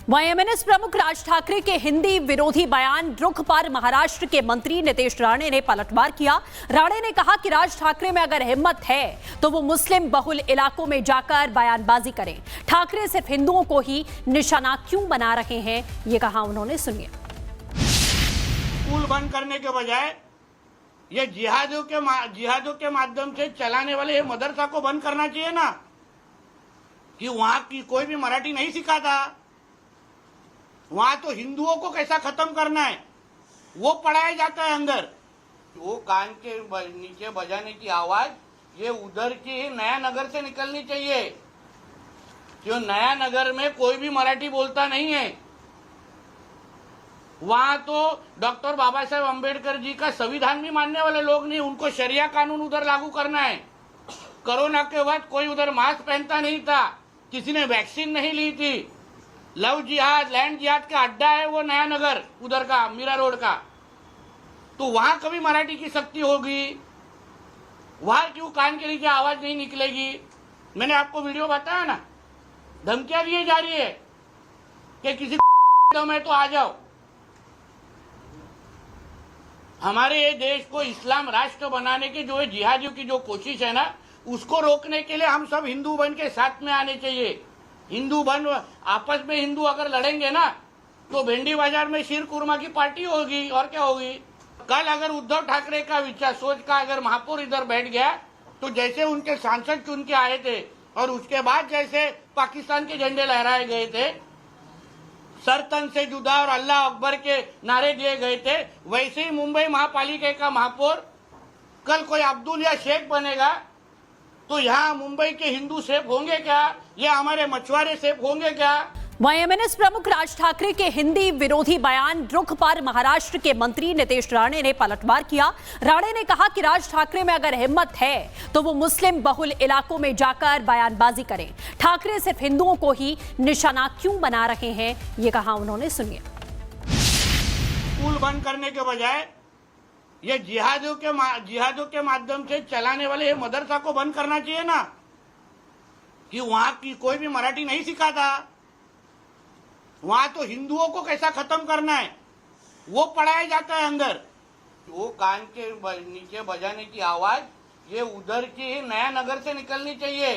वाईएमएनएस प्रमुख राज ठाकरे के हिंदी विरोधी बयान रुख पर महाराष्ट्र के मंत्री नीतीश राणे ने पलटवार किया। राणे ने कहा कि राज ठाकरे में अगर हिम्मत है तो वो मुस्लिम बहुल इलाकों में जाकर बयानबाजी करें। ठाकरे सिर्फ हिंदुओं को ही निशाना क्यों बना रहे हैं, ये कहा उन्होंने। सुनिए। स्कूल बंद करने के बजाय ये जिहादियों के माध्यम से चलाने वाले ये मदरसा को बंद करना चाहिए ना, कि वहां की कोई भी मराठी नहीं सिखाता। वहां तो हिंदुओं को कैसा खत्म करना है वो पढ़ाया जाता है अंदर। वो कान के नीचे बजाने की आवाज ये उधर की नया नगर से निकलनी चाहिए, जो नया नगर में कोई भी मराठी बोलता नहीं है। वहां तो डॉक्टर बाबा साहेब अम्बेडकर जी का संविधान भी मानने वाले लोग नहीं, उनको शरिया कानून उधर लागू करना है। कोरोना के बाद कोई उधर मास्क पहनता नहीं था, किसी ने वैक्सीन नहीं ली थी। लव जिहाद, लैंड जिहाद का अड्डा है वो नया नगर उधर का मीरा रोड का। तो वहां कभी मराठी की शक्ति होगी, वहां क्यों कान के नीचे आवाज नहीं निकलेगी। मैंने आपको वीडियो बताया ना, धमकियां दी जा रही है कि किसी में तो आ जाओ। हमारे ये देश को इस्लाम राष्ट्र बनाने की जो जिहादियों की जो कोशिश है ना, उसको रोकने के लिए हम सब हिंदू बन के साथ में आने चाहिए। हिंदू बन आपस में हिंदू अगर लड़ेंगे ना तो भेंडी बाजार में शीर कुरमा की पार्टी होगी और क्या होगी। कल अगर उद्धव ठाकरे का विचार सोच का अगर महापौर इधर बैठ गया तो जैसे उनके सांसद चुन के आए थे और उसके बाद जैसे पाकिस्तान के झंडे लहराए गए थे, सर तन से जुदा और अल्लाह अकबर के नारे दिए गए थे, वैसे ही मुंबई महापालिका का महापौर कल कोई अब्दुल या शेख बनेगा तो यहाँ मुंबई के हिंदू सेफ होंगे क्या, या हमारे मछुआरे सेफ होंगे क्या। वाईएमएनएस प्रमुख राज ठाकरे के हिंदी विरोधी बयान रुख पर महाराष्ट्र के मंत्री नीतीश राणे ने पलटवार किया। राणे ने कहा कि राज ठाकरे में अगर हिम्मत है तो वो मुस्लिम बहुल इलाकों में जाकर बयानबाजी करें। ठाकरे सिर्फ हिंदुओं को ही निशाना क्यों बना रहे हैं, ये कहा उन्होंने। सुनिए। स्कूल बंद करने के बजाय ये जिहादियों के माध्यम से चलाने वाले ये मदरसा को बंद करना चाहिए ना, कि वहां की कोई भी मराठी नहीं सिखाता। वहां तो हिंदुओं को कैसा खत्म करना है वो पढ़ाया जाता है अंदर। वो कान के नीचे बजाने की आवाज ये उधर की नया नगर से निकलनी चाहिए,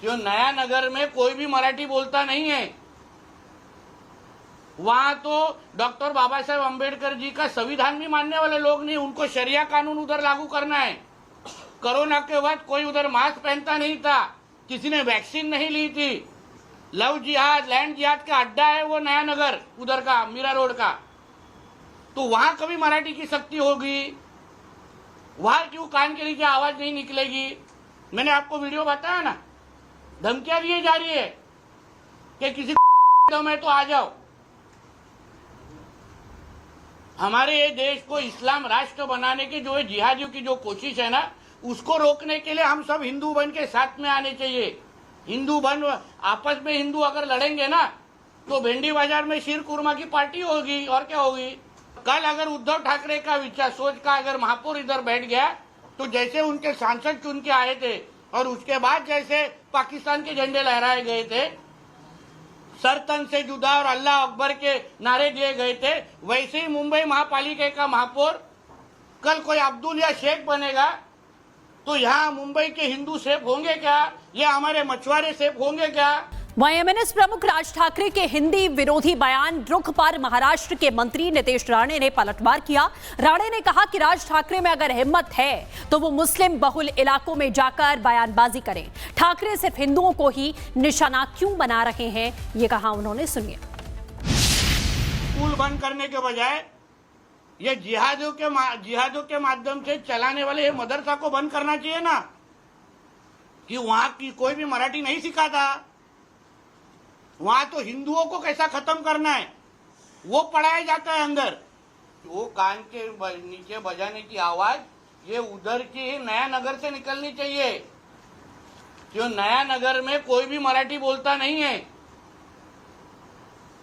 जो नया नगर में कोई भी मराठी बोलता नहीं है। वहां तो डॉक्टर बाबा साहेब अम्बेडकर जी का संविधान भी मानने वाले लोग नहीं, उनको शरिया कानून उधर लागू करना है। कोरोना के बाद कोई उधर मास्क पहनता नहीं था, किसी ने वैक्सीन नहीं ली थी। लव जिहाद, लैंड जिहाद का अड्डा है वो नया नगर उधर का मीरा रोड का। तो वहां कभी मराठी की शक्ति होगी, वहां क्यों कान के नीचे आवाज नहीं निकलेगी। मैंने आपको वीडियो बताया ना, धमकियां दी जा रही है कि किसी में तो आ जाओ। हमारे ये देश को इस्लाम राष्ट्र बनाने की जो जिहादियों की जो कोशिश है ना, उसको रोकने के लिए हम सब हिंदू बन के साथ में आने चाहिए। हिंदू बन आपस में हिंदू अगर लड़ेंगे ना तो भेंडी बाजार में शीर कुरमा की पार्टी होगी और क्या होगी। कल अगर उद्धव ठाकरे का विचार सोच का अगर महापौर इधर बैठ गया तो जैसे उनके सांसद चुन के आए थे और उसके बाद जैसे पाकिस्तान के झंडे लहराए गए थे, सर तन से जुदा और अल्लाह अकबर के नारे दिए गए थे, वैसे ही मुंबई महापालिका का महापौर कल कोई अब्दुल या शेख बनेगा तो यहाँ मुंबई के हिंदू सेफ होंगे क्या, या हमारे मछुआरे सेफ होंगे क्या। वाईएमएनएस प्रमुख राज ठाकरे के हिंदी विरोधी बयान रुख पर महाराष्ट्र के मंत्री नीतीश राणे ने पलटवार किया। राणे ने कहा कि राज ठाकरे में अगर हिम्मत है तो वो मुस्लिम बहुल इलाकों में जाकर बयानबाजी करें। ठाकरे सिर्फ हिंदुओं को ही निशाना क्यों बना रहे हैं, ये कहा उन्होंने। सुनिए। स्कूल बंद करने के बजाय ये जिहादियों के माध्यम से चलाने वाले ये मदरसा को बंद करना चाहिए ना, कि वहां की कोई भी मराठी नहीं सिखाता। वहां तो हिंदुओं को कैसा खत्म करना है वो पढ़ाया जाता है अंदर। वो कान के नीचे बजाने की आवाज ये उधर की नया नगर से निकलनी चाहिए, जो नया नगर में कोई भी मराठी बोलता नहीं है।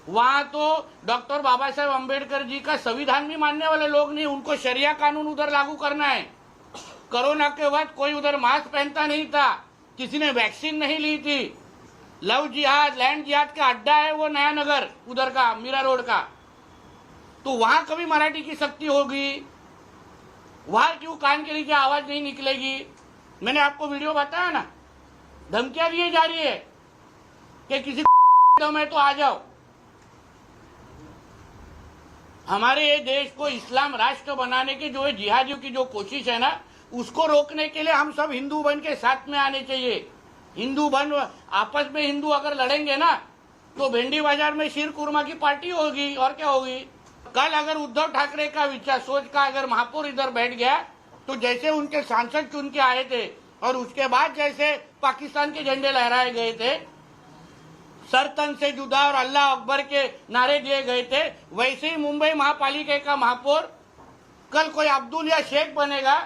वहां तो डॉक्टर बाबा साहेब अम्बेडकर जी का संविधान भी मानने वाले लोग नहीं, उनको शरिया कानून उधर लागू करना है। कोरोना के बाद कोई उधर मास्क पहनता नहीं था, किसी ने वैक्सीन नहीं ली थी। लव जिहाद, लैंड जिहाद का अड्डा है वो नया नगर उधर का मीरा रोड का। तो वहां कभी मराठी की शक्ति होगी? वहां क्यों कान के नीचे आवाज नहीं निकलेगी? मैंने आपको वीडियो बताया ना, धमकियां दी जा रही है कि किसी में तो आ जाओ। हमारे ये देश को इस्लाम राष्ट्र बनाने की जो जिहादियों की जो कोशिश है ना, उसको रोकने के लिए हम सब हिंदू बन के साथ में आने चाहिए। हिंदू बन आपस में हिंदू अगर लड़ेंगे ना तो भेंडी बाजार में शीर कुरमा की पार्टी होगी और क्या होगी। कल अगर उद्धव ठाकरे का विचार सोच का अगर महापौर इधर बैठ गया तो जैसे उनके सांसद चुन के आए थे और उसके बाद जैसे पाकिस्तान के झंडे लहराए गए थे, सर तन से जुदा और अल्लाह अकबर के नारे दिए गए थे, वैसे ही मुंबई महापालिका का महापौर कल कोई अब्दुल या शेख बनेगा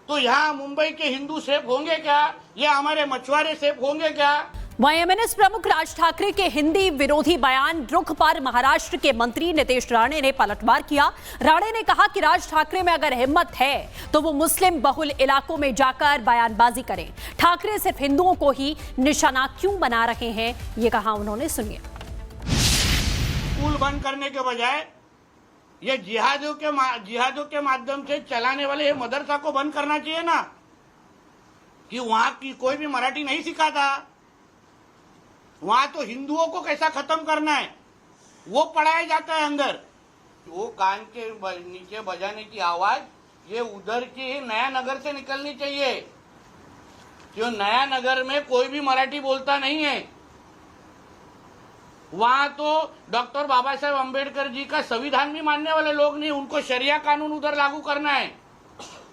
तो यहाँ मुंबई के हिंदू सेफ होंगे क्या? या हमारे मछुआरे सेफ होंगे क्या? वहीं एमएनएस प्रमुख राज ठाकरे के हिंदी विरोधी बयान रुख पर महाराष्ट्र के मंत्री नीतीश राणे ने पलटवार किया। राणे ने कहा कि राज ठाकरे में अगर हिम्मत है तो वो मुस्लिम बहुल इलाकों में जाकर बयानबाजी करें। ठाकरे सिर्फ हिंदुओं को ही निशाना क्यों बना रहे हैं, ये कहा उन्होंने, सुनिए। स्कूल बंद करने के बजाय ये जिहादियों के माध्यम से चलाने वाले ये मदरसा को बंद करना चाहिए ना, कि वहां की कोई भी मराठी नहीं सिखाता। वहां तो हिंदुओं को कैसा खत्म करना है वो पढ़ाया जाता है अंदर। वो कान के नीचे बजाने की आवाज ये उधर की नया नगर से निकलनी चाहिए, जो नया नगर में कोई भी मराठी बोलता नहीं है। वहां तो डॉक्टर बाबा साहेब अम्बेडकर जी का संविधान भी मानने वाले लोग नहीं, उनको शरिया कानून उधर लागू करना है।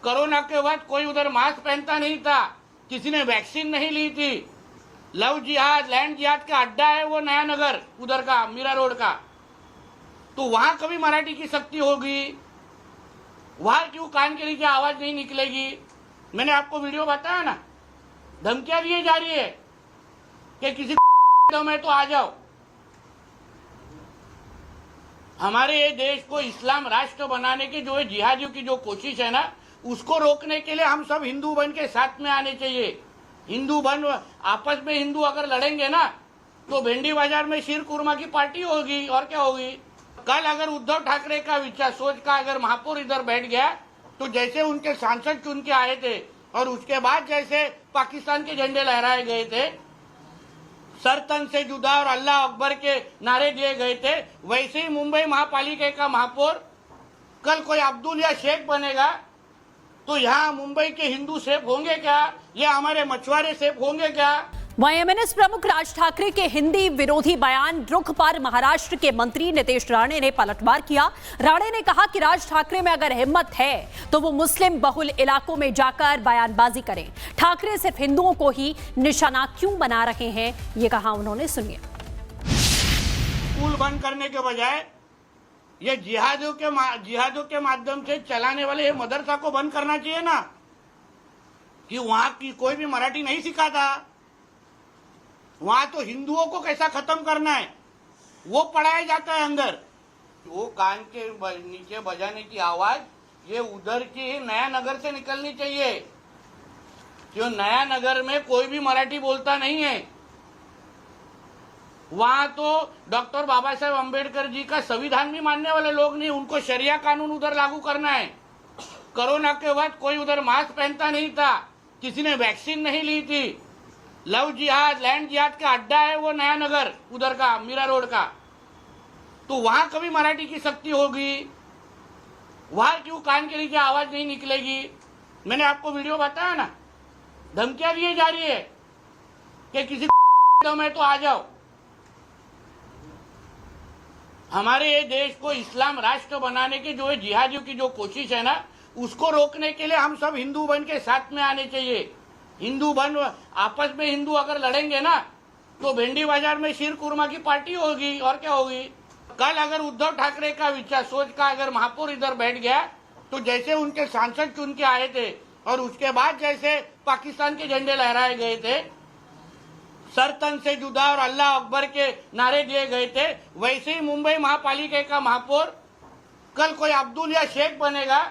कोरोना के बाद कोई उधर मास्क पहनता नहीं था, किसी ने वैक्सीन नहीं ली थी। लव जिहाद, लैंड जिहाद का अड्डा है वो नया नगर उधर का मीरा रोड का। तो वहां कभी मराठी की शक्ति होगी? वहां क्यों कान के नीचे आवाज नहीं निकलेगी? मैंने आपको वीडियो बताया ना, धमकियां दी जा रही है कि किसी में तो आ जाओ। हमारे ये देश को इस्लाम राष्ट्र बनाने की जो जिहादियों की जो कोशिश है ना, उसको रोकने के लिए हम सब हिंदू बन के साथ में आने चाहिए। हिंदू बन आपस में हिंदू अगर लड़ेंगे ना तो भेंडी बाजार में शीर कुरमा की पार्टी होगी और क्या होगी। कल अगर उद्धव ठाकरे का विचार सोच का अगर महापौर इधर बैठ गया तो जैसे उनके सांसद चुन के आए थे और उसके बाद जैसे पाकिस्तान के झंडे लहराए गए थे, सर तन से जुदा और अल्लाह अकबर के नारे दिए गए थे, वैसे ही मुंबई महापालिका का महापौर कल कोई अब्दुल या शेख बनेगा तो यहाँ मुंबई के हिंदू सेफ होंगे क्या? या हमारे मछुआरे सेफ होंगे क्या? वहीं एमएनएस प्रमुख राज ठाकरे के हिंदी विरोधी बयान रुख पर महाराष्ट्र के मंत्री नीतीश राणे ने पलटवार किया। राणे ने कहा कि राज ठाकरे में अगर हिम्मत है तो वो मुस्लिम बहुल इलाकों में जाकर बयानबाजी करें। ठाकरे सिर्फ हिंदुओं को ही निशाना क्यों बना रहे हैं, ये कहा उन्होंने, सुनिए। स्कूल बंद करने के बजाय ये जिहादियों के माध्यम से चलाने वाले ये मदरसा को बंद करना चाहिए ना, कि वहां की कोई भी मराठी नहीं सिखाता। वहां तो हिंदुओं को कैसा खत्म करना है वो पढ़ाया जाता है अंदर। वो कान के नीचे बजाने की आवाज ये उधर की नया नगर से निकलनी चाहिए, जो नया नगर में कोई भी मराठी बोलता नहीं है। वहां तो डॉक्टर बाबा साहेब अम्बेडकर जी का संविधान भी मानने वाले लोग नहीं, उनको शरिया कानून उधर लागू करना है। कोरोना के बाद कोई उधर मास्क पहनता नहीं था, किसी ने वैक्सीन नहीं ली थी। लव जिहाद, लैंड जिहाद का अड्डा है वो नया नगर उधर का मीरा रोड का। तो वहां कभी मराठी की शक्ति होगी? वहां क्यों कान के नीचे आवाज नहीं निकलेगी? मैंने आपको वीडियो बताया ना, धमकियां दी जा रही है कि किसी में तो आ जाओ। हमारे ये देश को इस्लाम राष्ट्र बनाने की जो जिहादियों की जो कोशिश है ना, उसको रोकने के लिए हम सब हिंदू बन के साथ में आने चाहिए। हिंदू बन आपस में हिंदू अगर लड़ेंगे ना तो भेंडी बाजार में शीर कुरमा की पार्टी होगी और क्या होगी। कल अगर उद्धव ठाकरे का विचार सोच का अगर महापौर इधर बैठ गया तो जैसे उनके सांसद चुन के आए थे और उसके बाद जैसे पाकिस्तान के झंडे लहराए गए थे, सर तन से जुदा और अल्लाह अकबर के नारे दिए गए थे, वैसे ही मुंबई महापालिका का महापौर कल कोई अब्दुल या शेख बनेगा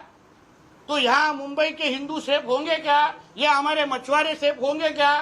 तो यहाँ मुंबई के हिंदू सेफ होंगे क्या? या हमारे मछुआरे सेफ होंगे क्या?